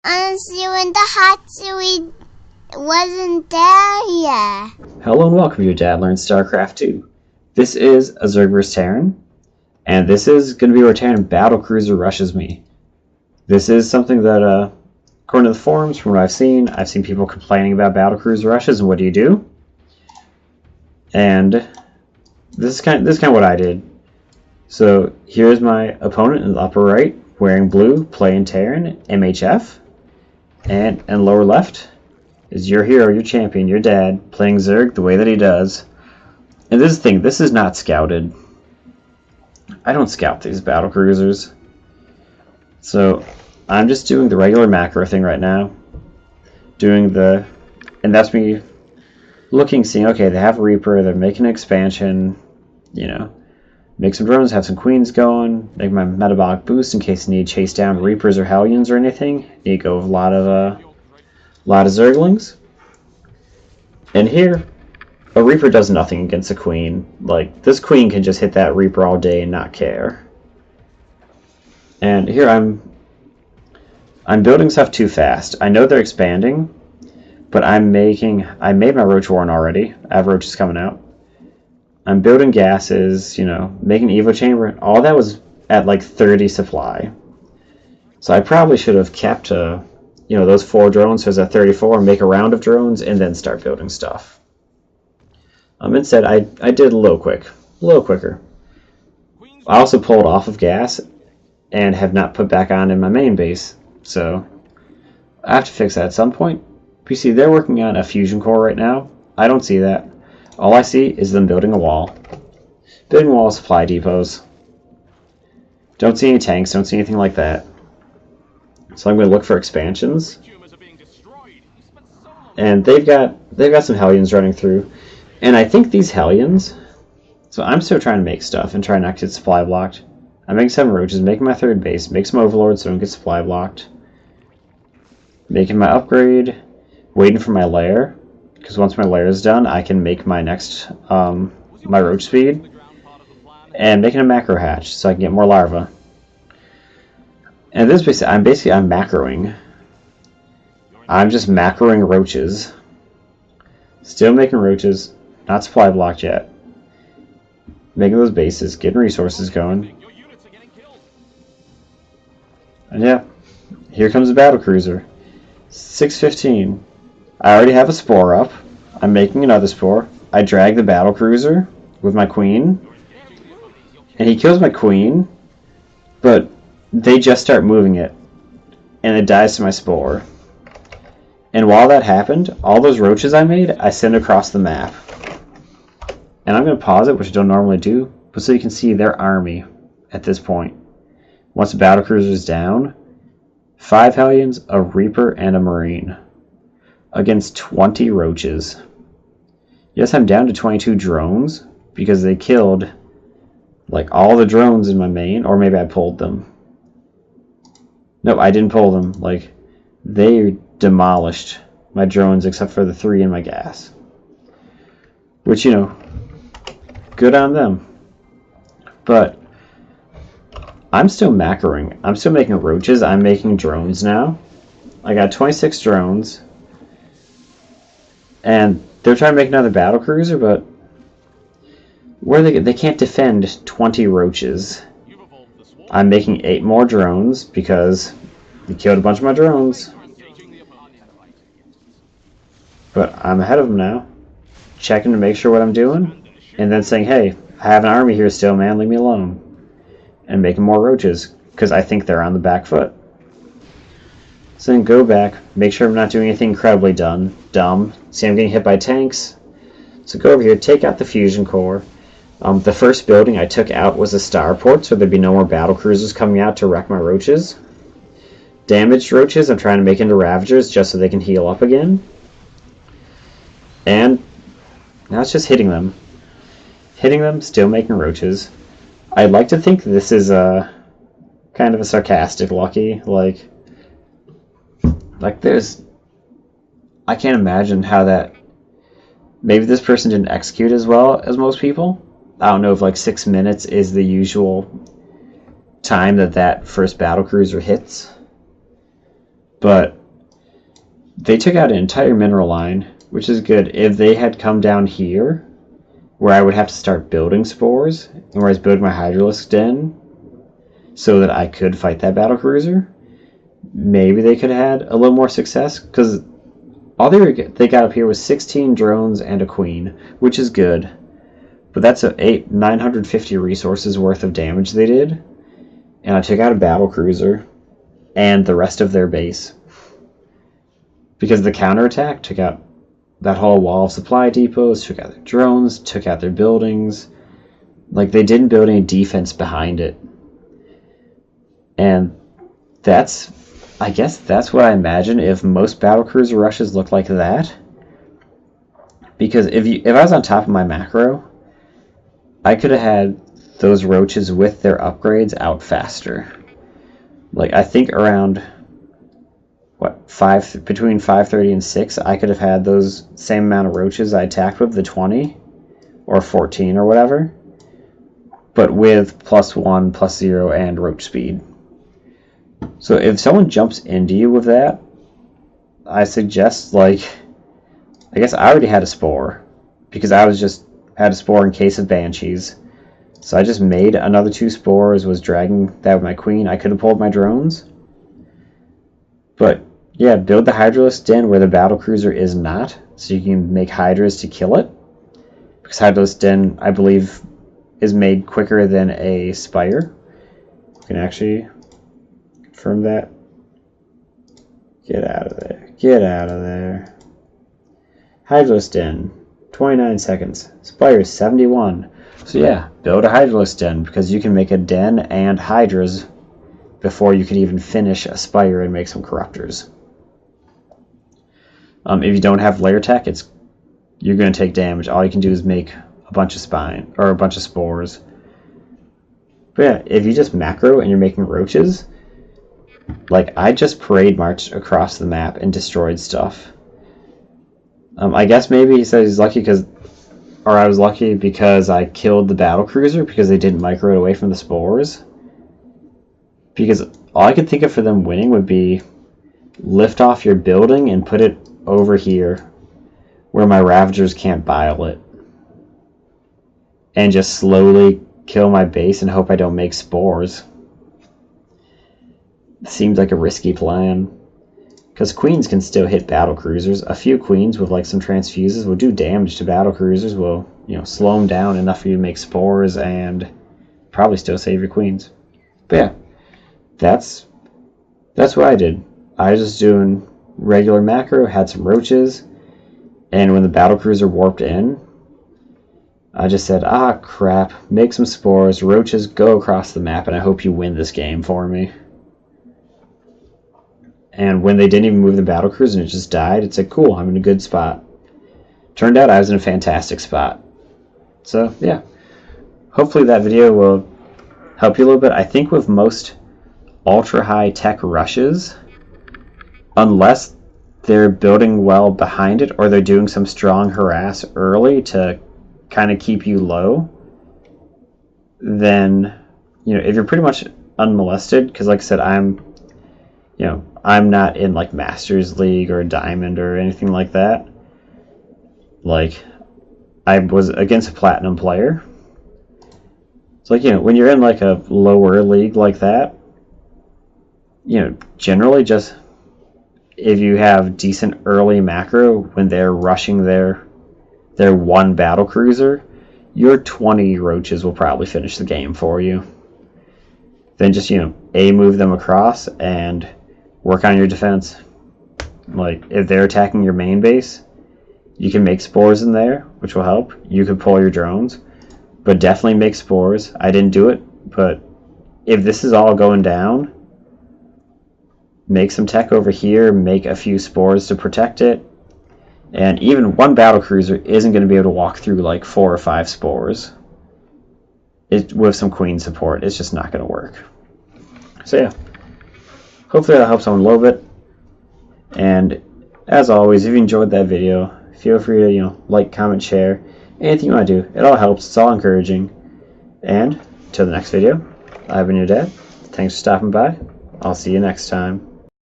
Honestly, when the hot seaweed wasn't there yet. Hello and welcome to Your Dad Learns StarCraft 2. This is a Zerg vs. Terran, and this is going to be where Terran Battlecruiser rushes me. This is something that, according to the forums, from what I've seen people complaining about Battlecruiser rushes and what do you do? And this is kind of what I did. So here's my opponent in the upper right, wearing blue, playing Terran, MHF, and in lower left is your hero, your champion, your dad, playing Zerg the way that he does. And this is the thing, this is not scouted. I don't scout these battle cruisers. So I'm just doing the regular macro thing right now. And that's me looking, seeing, okay, they have a Reaper, they're making an expansion, you know, make some drones, have some queens going, make my metabolic boost in case I need to chase down Reapers or Hellions or anything. Need to go with a lot of Zerglings. And here, a Reaper does nothing against a Queen. Like, this Queen can just hit that Reaper all day and not care. And here I'm building stuff too fast. I know they're expanding, but I made my Roach Warren already. I have Roaches coming out. I'm building gases, you know, making Evo Chamber. All that was at like 30 supply. So I probably should have kept those 4 drones, so it's at 34, make a round of drones, and then start building stuff. Instead, I did a little quicker. I also pulled off of gas and have not put back on in my main base, so I have to fix that at some point. You see, they're working on a fusion core right now. I don't see that. All I see is them building a wall. Building a wall of supply depots. Don't see any tanks, don't see anything like that. So I'm going to look for expansions, and they've got some Hellions running through, and I think these Hellions. So I'm still trying to make stuff and try not to get supply blocked. I'm making 7 Roaches, making my 3rd base, make some Overlords so I don't get supply blocked. Making my upgrade, waiting for my lair, because once my lair is done, I can make my next my Roach speed, and making a macro hatch so I can get more larvae. And this I'm macroing. I'm just macroing Roaches. Still making Roaches, not supply blocked yet. Making those bases, getting resources going. And yeah, here comes the Battlecruiser. 6:15. I already have a spore up. I'm making another spore. I drag the Battlecruiser with my queen. And he kills my queen, but they just start moving it, and it dies to my spore. And while that happened, all those Roaches I made, I sent across the map. And I'm going to pause it, which I don't normally do, but so you can see their army at this point. Once the Battlecruiser is down, 5 Hellions, a Reaper, and a Marine against 20 Roaches. Yes, I'm down to 22 drones because they killed like all the drones in my main, or maybe I pulled them. No, I didn't pull them. Like, they demolished my drones except for the 3 in my gas. Which, you know, good on them. But I'm still macroing. I'm still making Roaches. I'm making drones now. I got 26 drones. And they're trying to make another Battlecruiser, but they can't defend 20 Roaches. I'm making 8 more drones because he killed a bunch of my drones. But I'm ahead of them now. Checking to make sure what I'm doing. And then saying, hey, I have an army here still, man. Leave me alone. And making more Roaches because I think they're on the back foot. So then go back. Make sure I'm not doing anything incredibly dumb. See, I'm getting hit by tanks. So go over here. Take out the fusion core. The first building I took out was a starport, so there'd be no more Battlecruisers coming out to wreck my Roaches. Damaged Roaches I'm trying to make into Ravagers just so they can heal up again. And now it's just hitting them. Hitting them, still making Roaches. I'd like to think this is kind of a sarcastic lucky. Like there's... I can't imagine how that... Maybe this person didn't execute as well as most people. I don't know if like 6 minutes is the usual time that first Battlecruiser hits. But they took out an entire mineral line, which is good. If they had come down here, where I would have to start building spores, and where I was building my Hydralisk den, so that I could fight that Battlecruiser, maybe they could have had a little more success, because all they got up here was 16 drones and a queen, which is good. But that's 950 resources worth of damage they did. And I took out a Battlecruiser and the rest of their base. Because the counterattack took out that whole wall of supply depots, took out their drones, took out their buildings. Like, they didn't build any defense behind it. And I guess that's what I imagine if most Battlecruiser rushes look like that. Because if I was on top of my macro, I could have had those Roaches with their upgrades out faster. Like, I think around between 5:30 and 6, I could have had those same amount of Roaches I attacked with, the 20 or 14 or whatever, but with +1, +0, and Roach speed. So if someone jumps into you with that, I suggest, like, I guess I already had a spore, because I had a spore in case of Banshees. So I just made another 2 spores, was dragging that with my queen. I could have pulled my drones. But yeah, build the Hydralisk den where the Battlecruiser is not, so you can make Hydras to kill it. Because Hydralisk den, I believe, is made quicker than a Spire. You can actually confirm that. Get out of there. Get out of there. Hydralisk den, 29 seconds. Spire, 71. So yeah, build a Hydralisk den, because you can make a den and Hydras before you can even finish a Spire and make some Corruptors. If you don't have layer tech, you're going to take damage. All you can do is make a bunch of spine or a bunch of spores. But yeah, if you just macro and you're making Roaches, like, I just parade marched across the map and destroyed stuff. I guess maybe he said he's lucky I was lucky because I killed the Battlecruiser because they didn't micro it away from the spores. Because all I could think of for them winning would be lift off your building and put it over here where my Ravagers can't bile it. And just slowly kill my base and hope I don't make spores. It seems like a risky plan. Because queens can still hit Battlecruisers. A few queens with, like, some transfuses will do damage to Battlecruisers, will, slow them down enough for you to make spores and probably still save your queens. But yeah, that's what I did. I was just doing regular macro, had some Roaches, and when the Battlecruiser warped in, I just said, crap, make some spores, Roaches, go across the map, and I hope you win this game for me. And when they didn't even move the Battlecruiser and it just died, it's like, cool, I'm in a good spot. Turned out I was in a fantastic spot. So, yeah. Hopefully that video will help you a little bit. I think with most ultra-high tech rushes, unless they're building well behind it or they're doing some strong harass early to kind of keep you low, then, if you're pretty much unmolested, because like I said, I'm not in, like, Masters League or Diamond or anything like that. Like, I was against a Platinum player. It's like, when you're in, like, a lower league like that, generally just, if you have decent early macro when they're rushing their one Battlecruiser, your 20 Roaches will probably finish the game for you. Then just, move them across and work on your defense. Like, if they're attacking your main base, you can make spores in there, which will help. You could pull your drones, but definitely make spores. I didn't do it, but if this is all going down, make some tech over here, make a few spores to protect it, and even one Battlecruiser isn't going to be able to walk through, like, 4 or 5 spores. With some queen support, it's just not going to work. So yeah. Hopefully that helps someone a little bit. And as always, if you enjoyed that video, feel free to, like, comment, share, anything you want to do. It all helps. It's all encouraging. And till the next video, I've been your dad. Thanks for stopping by. I'll see you next time.